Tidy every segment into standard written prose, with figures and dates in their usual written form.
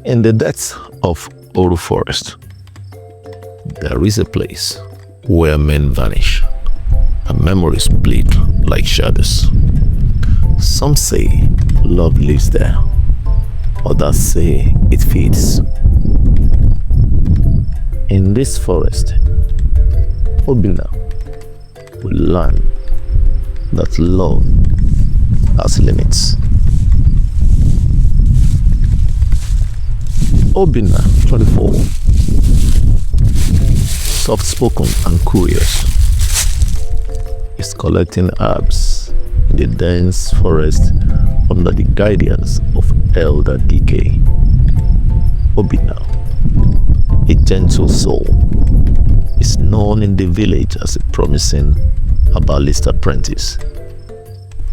In the depths of Oru Forest, there is a place where men vanish and memories bleed like shadows. Some say love lives there, others say it fades. In this forest, Obina will learn that love has limits. Obina, 24, soft-spoken and curious, is collecting herbs in the dense forest under the guidance of Elder DK. Obina, a gentle soul, is known in the village as a promising herbalist apprentice.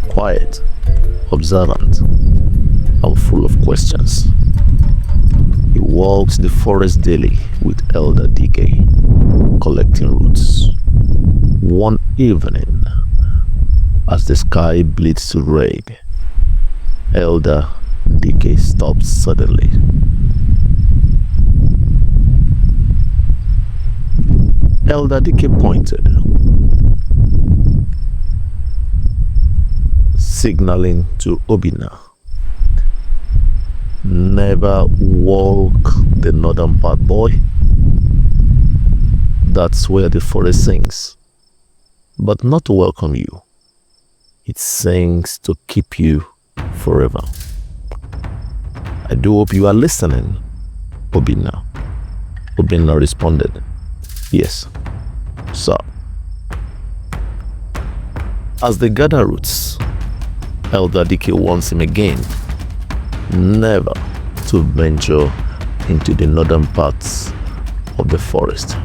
Quiet, observant, and full of questions. He walks the forest daily with Elder DK, collecting roots. One evening, as the sky bleeds to red, Elder DK stops suddenly. Elder DK pointed, signaling to Obina. Never walk the northern path, boy. That's where the forest sings, but not to welcome you. It sings to keep you forever. I do hope you are listening, Obina. Obina responded, yes, sir. As they gather roots, Elder DK warns him again never to venture into the northern parts of the forest.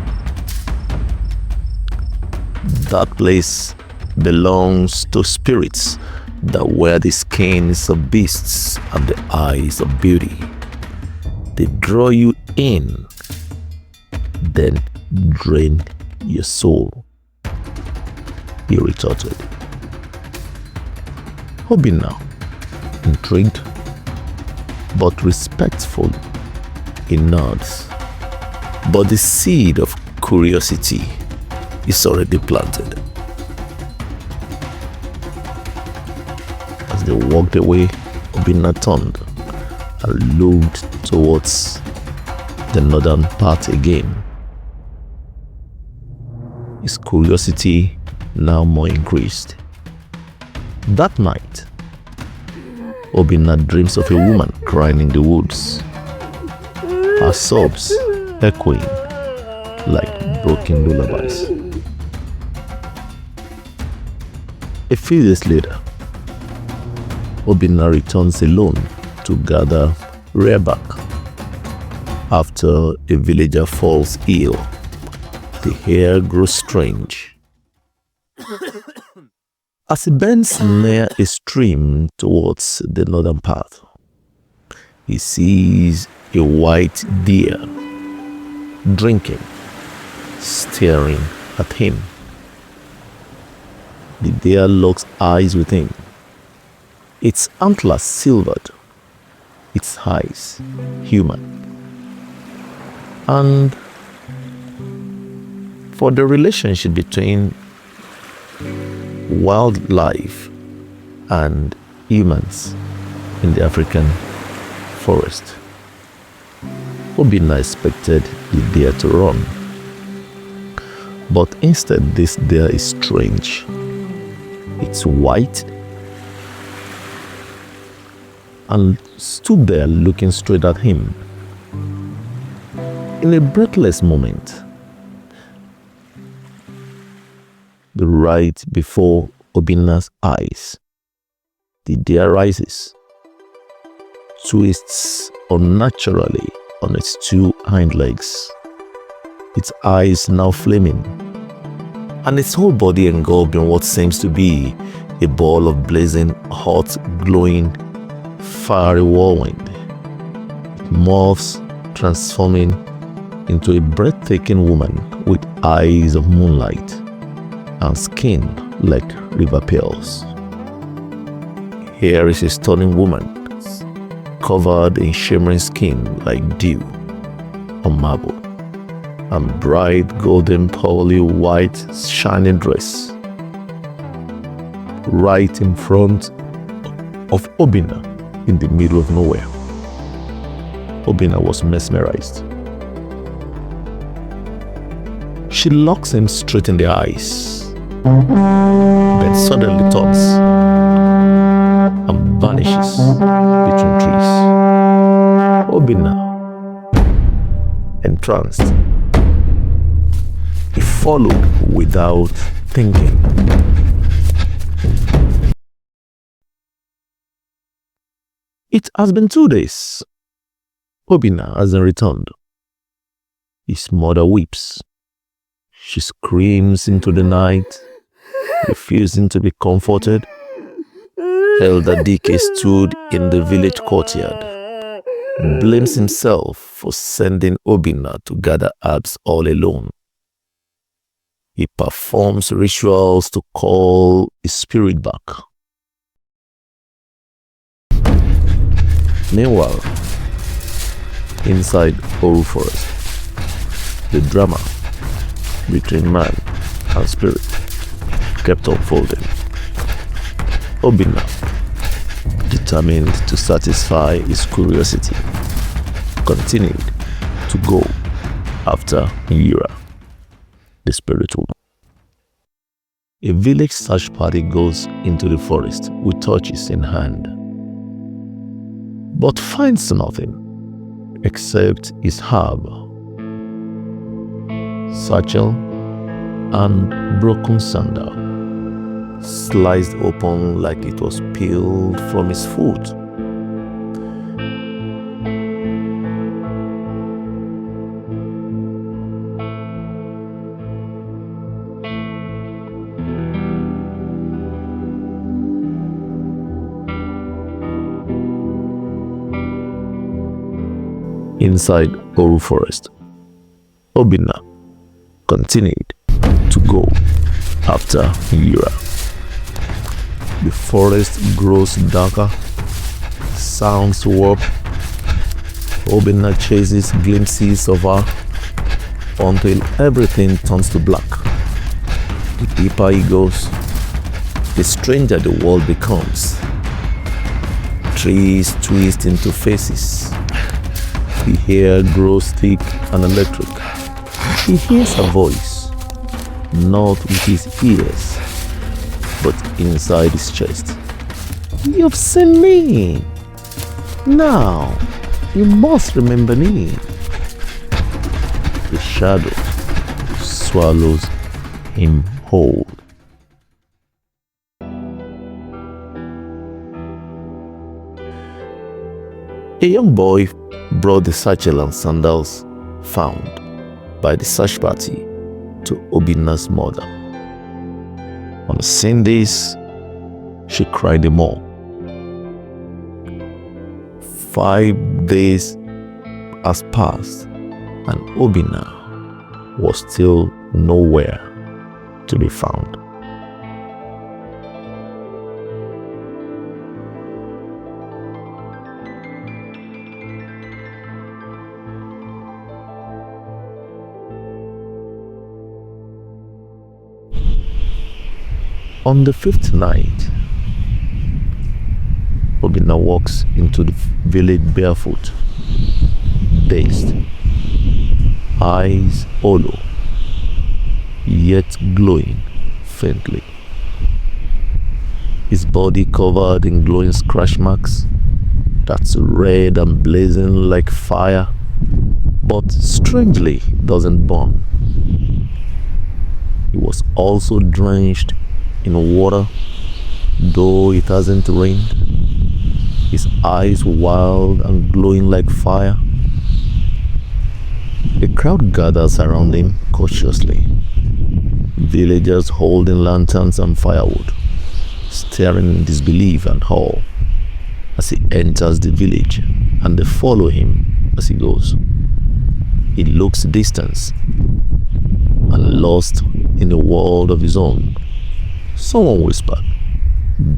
That place belongs to spirits that wear the skins of beasts and the eyes of beauty. They draw you in, then drain your soul, he retorted. Obina, intrigued but respectful, he nods. But the seed of curiosity is already planted. As they walked away, Obina turned and looked towards the northern part again. His curiosity now more increased. That night, Obina dreams of a woman crying in the woods, her sobs echoing like broken lullabies. A few days later, Obina returns alone to gather rearback after a villager falls ill. The hair grows strange. As he bends near a stream towards the northern path, he sees a white deer drinking, staring at him. The deer locks eyes with him, its antlers silvered, its eyes human. And for the relationship between wildlife and humans in the African forest, Obina expected the deer to run, but instead this deer is strange. It's white and stood there looking straight at him. In a breathless moment, right before Obina's eyes, the deer rises, twists unnaturally on its two hind legs, its eyes now flaming, and its whole body engulfed in what seems to be a ball of blazing, hot, glowing, fiery whirlwind. It morphs, transforming into a breathtaking woman with eyes of moonlight and skin like river pearls. Here is a stunning woman, covered in shimmering skin like dew on marble, and bright golden pearly white shining dress. Right in front of Obina, in the middle of nowhere. Obina was mesmerized. She looks him straight in the eyes, then suddenly turns and vanishes between trees. Obina, entranced, he followed without thinking. It has been 2 days. Obina hasn't returned. His mother weeps. She screams into the night, refusing to be comforted. Elder Dike stood in the village courtyard, blames himself for sending Obina to gather herbs all alone. He performs rituals to call his spirit back. Meanwhile, inside Oru Forest, the drama between man and spirit kept unfolding. Obina, determined to satisfy his curiosity, continued to go after Yura, the spiritual. A village search party goes into the forest with torches in hand, but finds nothing except his herb, satchel, and broken sandal, sliced open like it was peeled from his foot. Inside Oru Forest, Obina continued to go after Yura. The forest grows darker, sounds warp. Obina chases glimpses of her until everything turns to black. The deeper he goes, the stranger the world becomes. Trees twist into faces. The hair grows thick and electric. He hears a voice, not with his ears, but inside his chest. You've seen me. Now, you must remember me. The shadow swallows him whole. A young boy brought the satchel and sandals found by the search party to Obina's mother. On seeing this, she cried the more. 5 days has passed and Obina was still nowhere to be found. On the 5th night, Obina walks into the village barefoot, dazed, eyes hollow, yet glowing faintly. His body covered in glowing scratch marks that's red and blazing like fire, but strangely doesn't burn. He was also drenched in water, though it hasn't rained. His eyes wild and glowing like fire. A crowd gathers around him cautiously. Villagers holding lanterns and firewood, staring in disbelief and awe as he enters the village, and they follow him as he goes. He looks distant and lost in a world of his own. Someone whispered,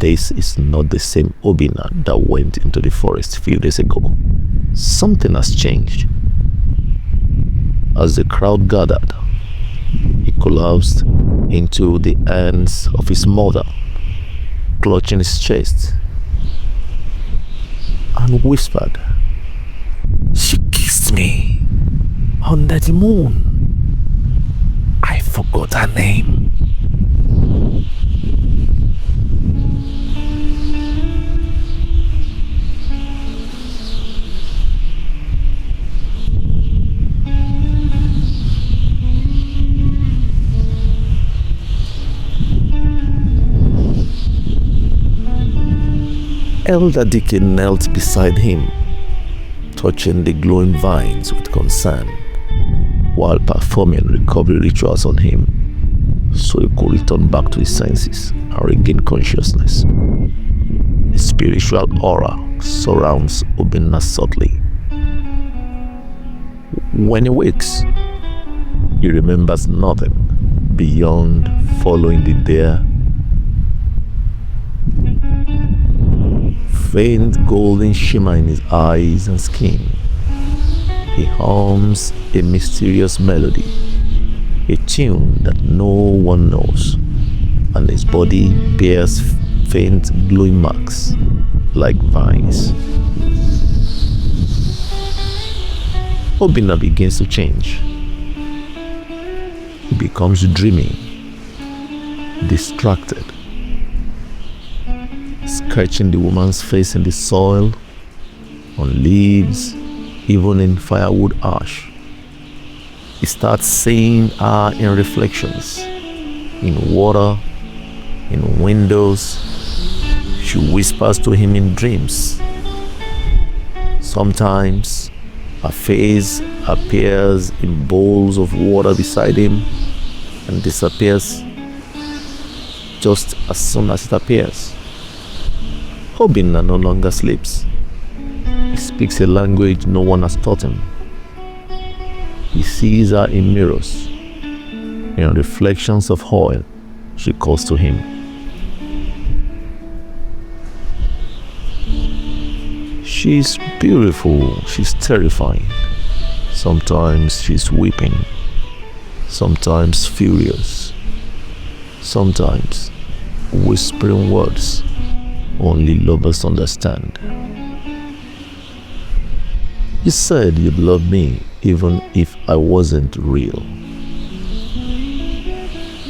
this is not the same Obina that went into the forest a few days ago. Something has changed. As the crowd gathered, he collapsed into the hands of his mother, clutching his chest, and whispered, "She kissed me under the moon. I forgot her name." Elder Dike knelt beside him, touching the glowing vines with concern, while performing recovery rituals on him, so he could return back to his senses and regain consciousness. A spiritual aura surrounds Obina subtly. When he wakes, he remembers nothing beyond following the deer. Faint golden shimmer in his eyes and skin. He hums a mysterious melody, a tune that no one knows, and his body bears faint glowing marks like vines. Obina begins to change. He becomes dreamy, distracted, sketching the woman's face in the soil, on leaves, even in firewood ash. He starts seeing her in reflections, in water, in windows. She whispers to him in dreams. Sometimes her face appears in bowls of water beside him and disappears just as soon as it appears. Obina no longer sleeps. He speaks a language no one has taught him. He sees her in mirrors. In reflections of oil, she calls to him. She's beautiful, she's terrifying. Sometimes she's weeping, sometimes furious, sometimes whispering words only lovers understand. You said you'd love me even if I wasn't real.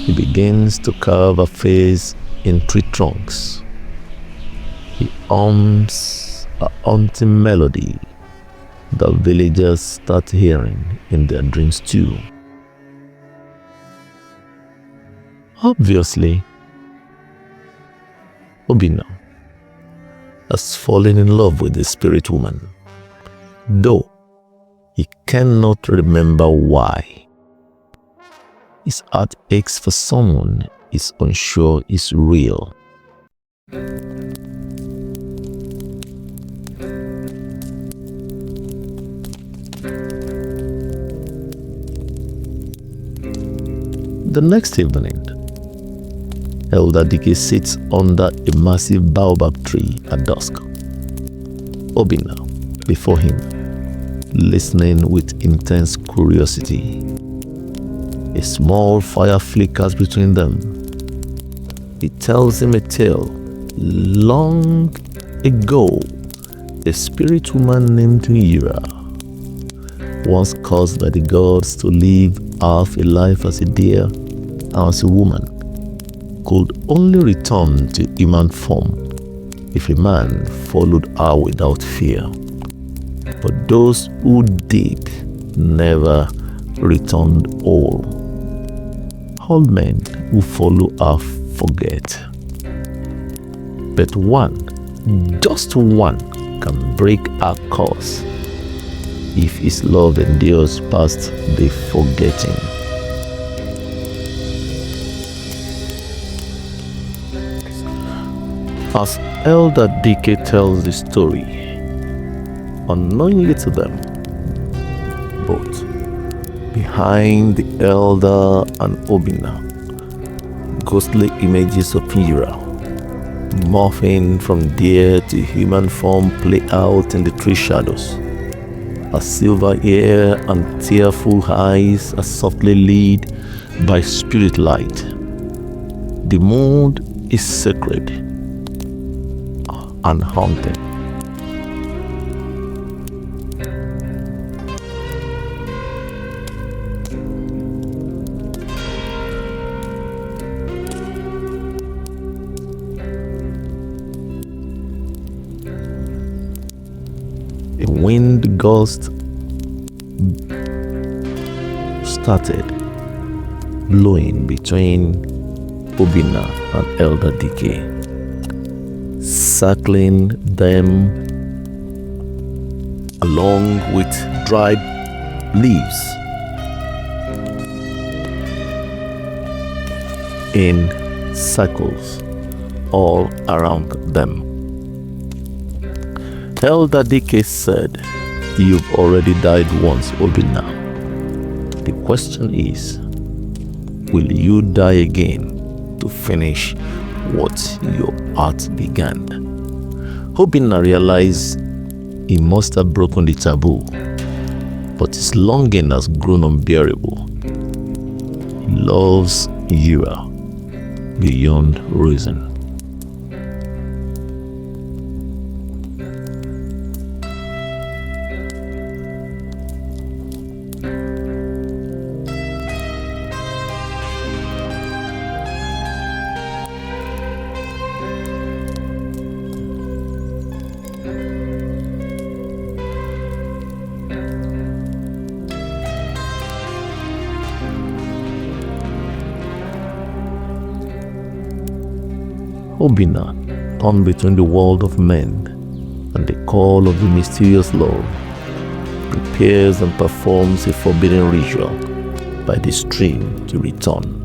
He begins to carve a face in tree trunks. He hums a haunting melody that villagers start hearing in their dreams too. Obviously, Obina has fallen in love with the spirit woman, though he cannot remember why. His heart aches for someone he's unsure is real. The next evening, Elder Dike sits under a massive baobab tree at dusk. Obina before him, listening with intense curiosity. A small fire flickers between them. It tells him a tale. Long ago, a spirit woman named Yura, once caused by the gods to live half a life as a deer and as a woman, could only return to human form if a man followed her without fear. But those who did never returned whole. All men who follow her forget. But one, just one, can break her curse if his love endures past the forgetting. As Elder Dike tells the story, unknowingly to them, both behind the elder and Obina, ghostly images of Yura morphing from deer to human form play out in the tree shadows. Her silver hair and tearful eyes are softly lit by spirit light. The mood is sacred and haunting. A wind gust started blowing between Obina and Elder Decay, circling them along with dried leaves in circles all around them. Elder Decay said, "You've already died once, Obina. The question is, will you die again to finish what your heart began?" Obina realized he must have broken the taboo, but his longing has grown unbearable. He loves Yura beyond reason. Obina, torn between the world of men and the call of the mysterious love, prepares and performs a forbidden ritual by the stream to return.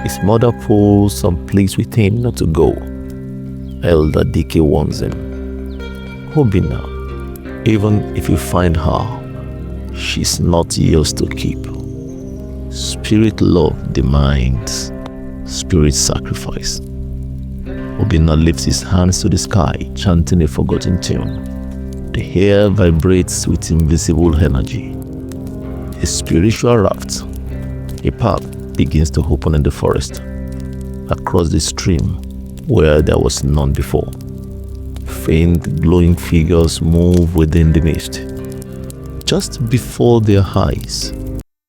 His mother pulls and pleads with him not to go. Elder Decay warns him, "Obina, even if you find her, she's not yours to keep. Spirit love demands spirit sacrifice." Obina lifts his hands to the sky, chanting a forgotten tune. The air vibrates with invisible energy. A spiritual raft, a path begins to open in the forest, across the stream where there was none before. Faint glowing figures move within the mist. Just before their eyes,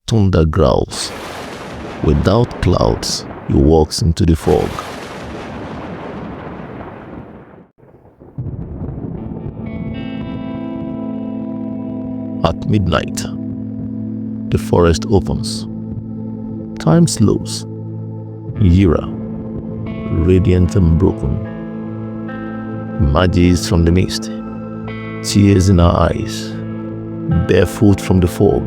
thunder growls. Without clouds, he walks into the fog. At midnight, the forest opens. Time slows. Yura, radiant and broken, emerges from the mist, tears in her eyes, barefoot from the fog,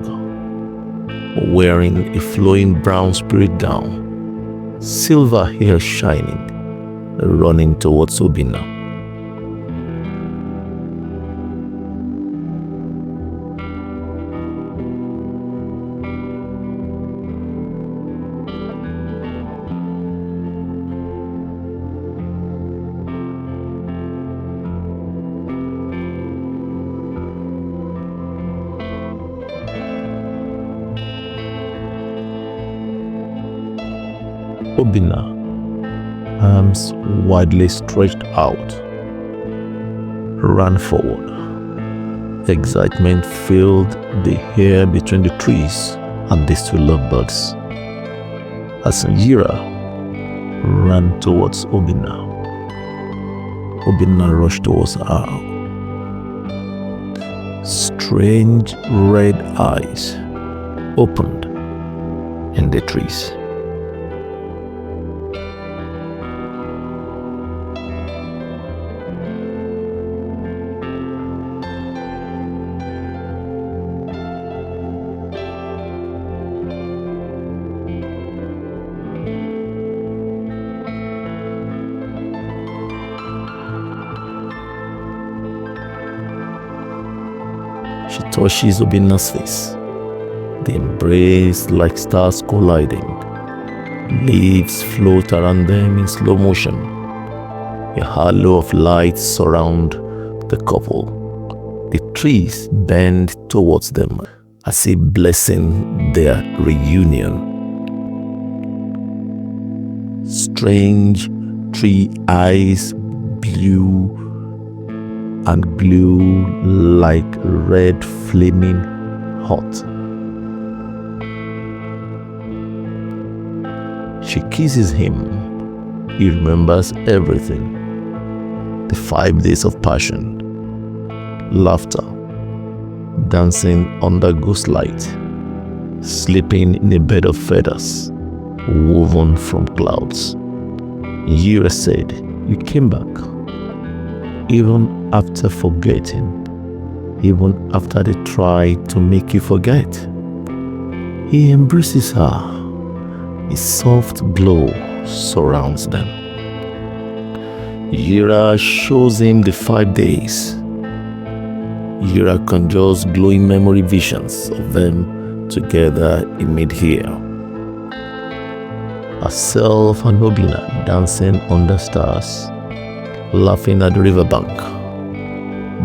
wearing a flowing brown spirit gown, silver hair shining, running towards Obina. Obina, arms widely stretched out, ran forward. Excitement filled the air between the trees and these two lovebirds. As Yura ran towards Obina, Obina rushed towards her. Strange red eyes opened in the trees. touches Obina's face. They embrace like stars colliding. Leaves float around them in slow motion. A halo of light surrounds the couple. The trees bend towards them as if blessing their reunion. Strange tree eyes, blue and glue like red flaming hot. She kisses him. He remembers everything. The 5 days of passion, laughter, dancing under ghost light, sleeping in a bed of feathers woven from clouds. Yura said, "You came back, even after forgetting, even after they tried to make you forget." He embraces her. A soft glow surrounds them. Yura shows him the 5 days. Yura conjures glowing memory visions of them together in mid-air. Herself and Obina dancing under stars, laughing at the riverbank,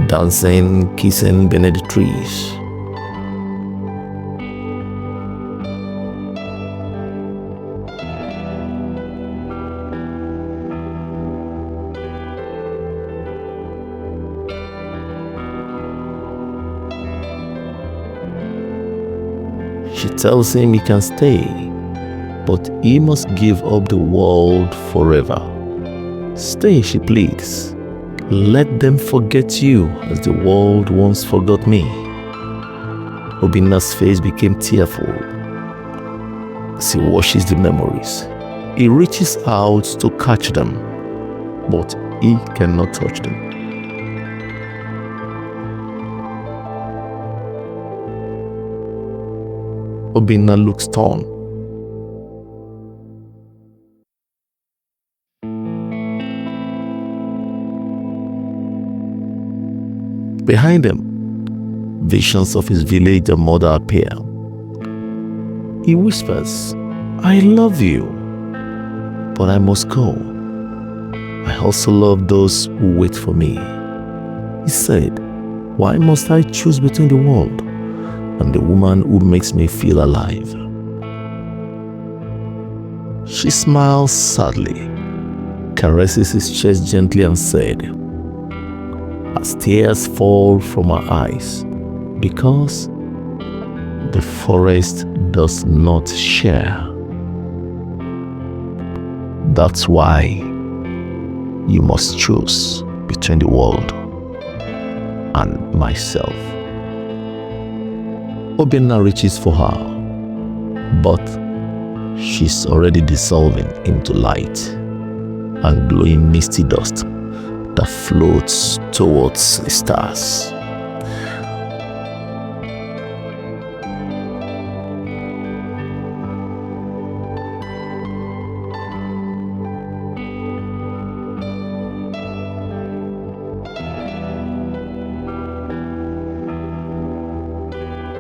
dancing, kissing beneath the trees. She tells him he can stay, but he must give up the world forever. "Stay," she pleads. "Let them forget you as the world once forgot me." Obina's face became tearful as he washes the memories. He reaches out to catch them, but he cannot touch them. Obina looks torn. Behind him, visions of his village and mother appear. He whispers, "I love you, but I must go. I also love those who wait for me." He said, "Why must I choose between the world and the woman who makes me feel alive?" She smiles sadly, caresses his chest gently and said, as tears fall from her eyes, "Because the forest does not share. That's why you must choose between the world and myself." Obina reaches for her, but she's already dissolving into light and glowing misty dust that floats towards the stars.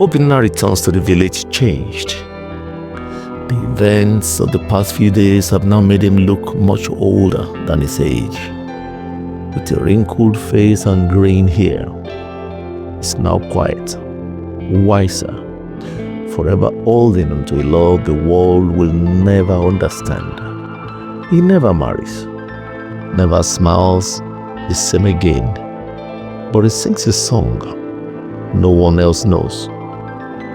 Obina returns to the village changed. The events of the past few days have now made him look much older than his age. With a wrinkled face and graying hair, he's now quiet, wiser, forever holding onto a love the world will never understand. He never marries, never smiles the same again, but he sings a song no one else knows.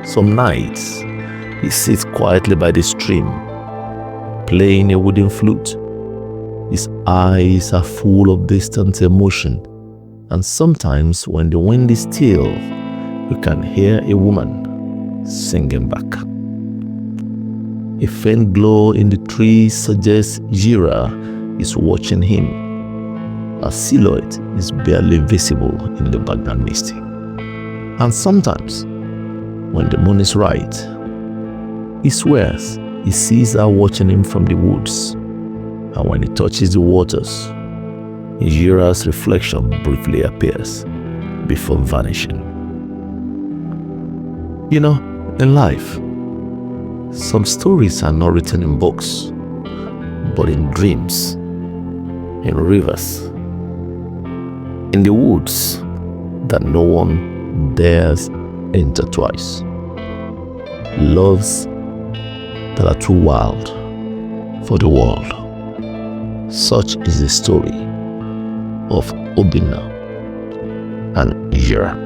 Some nights, he sits quietly by the stream, playing a wooden flute. His eyes are full of distant emotion, and sometimes when the wind is still, you can hear a woman singing back. A faint glow in the trees suggests Yura is watching him. A silhouette is barely visible in the background misty. And sometimes, when the moon is right, he swears he sees her watching him from the woods. And when he touches the waters, Yura's reflection briefly appears before vanishing. You know, in life, some stories are not written in books, but in dreams, in rivers, in the woods that no one dares enter twice. Loves that are too wild for the world. Such is the story of Obina and Yura.